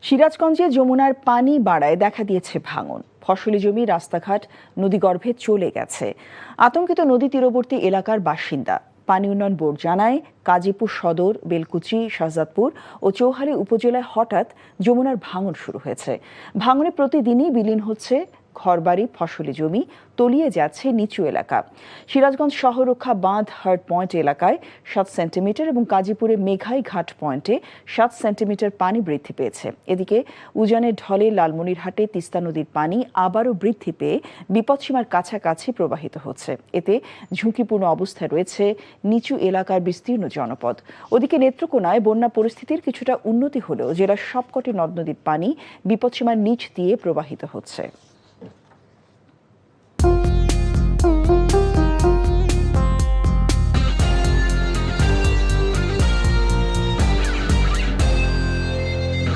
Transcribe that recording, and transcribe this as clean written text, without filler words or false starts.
সিরাজগঞ্জে যমুনার পানি বাড়ায় দেখা দিয়েছে ভাঙন। ফসলি জমি, রাস্তাঘাট নদীগর্ভে চলে গেছে। আতঙ্কিত নদী তীরবর্তী এলাকার বাসিন্দা। পানি উন্নয়ন বোর্ড জানায়, কাজীপুর সদর, বেলকুচি, শাহজাদপুর ও চৌহালি উপজেলায় হঠাৎ যমুনার ভাঙন শুরু হয়েছে। ভাঙনে প্রতিদিনই বিলীন হচ্ছে ঘরবাড়ি, ফসলি জমি, তলিয়ে যাচ্ছে নিচু এলাকা। সিরাজগঞ্জ শহররক্ষা বাঁধ হার্ট পয়েন্ট এলাকায় 7 সেন্টিমিটার এবং কাজীপুরে মেঘাই ঘাট পয়েন্টে 7 সেন্টিমিটার পানি বৃদ্ধি পেয়েছে। এদিকে উজানের ঢলে লালমনিরহাটে তিস্তা নদীর পানি আবারও বৃদ্ধি পেয়ে বিপদসীমার কাছাকাছি প্রবাহিত হচ্ছে। এতে ঝুঁকিপূর্ণ অবস্থায় রয়েছে নিচু এলাকার বিস্তীর্ণ জনপদ। ওদিকে নেত্রকোনায় বন্যা পরিস্থিতির কিছুটা উন্নতি হলেও জেলার সবকটি নদ নদীর পানি বিপদসীমার নিচ দিয়ে প্রবাহিত হচ্ছে।